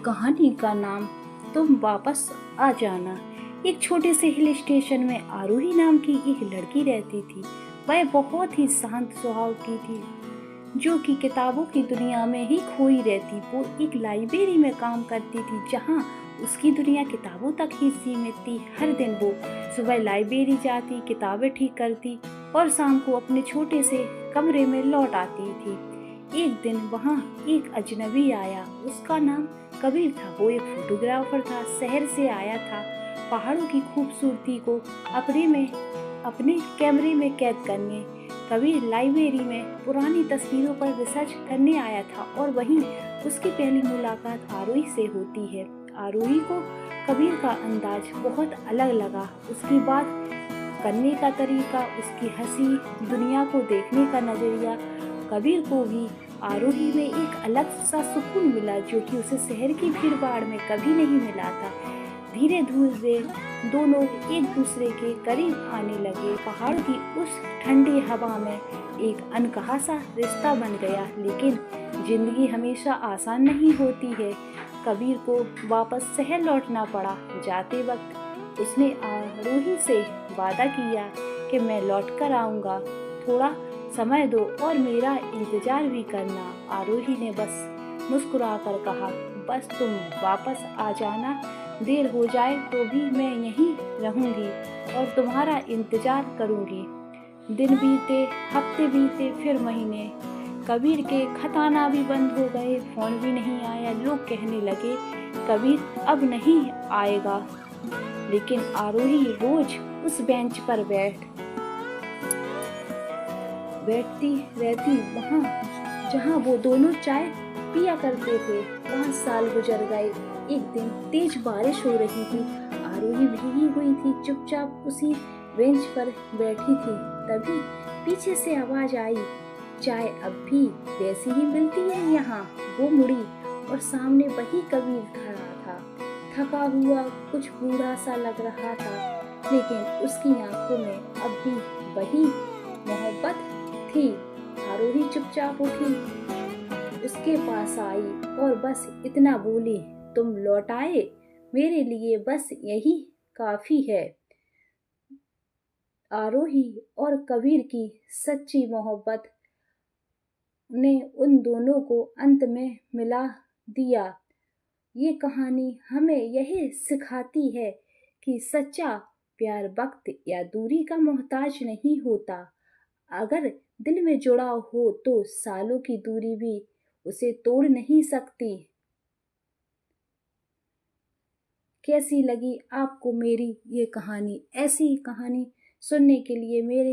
कहानी का नाम तुम वापस आ जाना। एक छोटे से हिल स्टेशन में आरोही नाम की एक लड़की रहती थी। वह बहुत ही शांत स्वभाव की थी, जो कि किताबों की दुनिया में ही खोई रहती। वो एक लाइब्रेरी में काम करती थी, जहाँ उसकी दुनिया किताबों तक ही सीमित थी। हर दिन वो सुबह लाइब्रेरी जाती, किताबें ठीक करती और शाम को अपने छोटे से कमरे में लौट आती थी। एक दिन वहाँ एक अजनबी आया। उसका नाम कबीर था। वो एक फोटोग्राफर था, शहर से आया था। पहाड़ों की खूबसूरती को अपने कैमरे में कैद करने कबीर लाइब्रेरी में पुरानी तस्वीरों पर रिसर्च करने आया था, और वहीं उसकी पहली मुलाकात आरोही से होती है। आरोही को कबीर का अंदाज बहुत अलग लगा। उसकी बात करने का तरीका, उसकी हंसी, दुनिया को देखने का नजरिया। कबीर को भी आरोही में एक अलग सा सुकून मिला, जो कि उसे शहर की भीड़-भाड़ में कभी नहीं मिला था। धीरे धीरे दोनों एक दूसरे के करीब आने लगे। पहाड़ की उस ठंडी हवा में एक अनकहा सा रिश्ता बन गया। लेकिन जिंदगी हमेशा आसान नहीं होती है। कबीर को वापस शहर लौटना पड़ा। जाते वक्त उसने आरोही से वादा किया कि मैं लौट कर आऊँगा, थोड़ा समय दो और मेरा इंतजार भी करना। आरोही ने बस मुस्कुराकर कहा, बस तुम वापस आ जाना, देर हो जाए तो भी मैं यहीं रहूंगी और तुम्हारा इंतजार करूंगी। दिन बीते, हफ्ते बीते, फिर महीने। कबीर के खत आना भी बंद हो गए, फोन भी नहीं आया। लोग कहने लगे कबीर अब नहीं आएगा। लेकिन आरोही रोज उस बेंच पर बैठती रहती, वहाँ जहाँ वो दोनों चाय पिया करते थे। 5 साल गुजर गए। एक दिन तेज बारिश हो रही थी। आरोही भीगी हुई थी, चुपचाप उसी बेंच पर बैठी थी। तभी पीछे से आवाज आई, चाय अब भी वैसी ही मिलती है यहाँ। वो मुड़ी और सामने वही कबीर खड़ा था, थका हुआ, कुछ बूढ़ा सा लग रहा था, लेकिन उसकी आंखों में अब भी वही मोहब्बत थी। आरोही चुपचाप उठी, उसके पास आई और बस इतना बोली, तुम लौट आए, मेरे लिए बस यही काफी है। आरोही और कबीर की सच्ची मोहब्बत ने उन दोनों को अंत में मिला दिया। ये कहानी हमें यही सिखाती है कि सच्चा प्यार वक्त या दूरी का मोहताज नहीं होता। अगर दिल में जुड़ा हो तो सालों की दूरी भी उसे तोड़ नहीं सकती। कैसी लगी आपको मेरी ये कहानी? ऐसी कहानी सुनने के लिए मेरे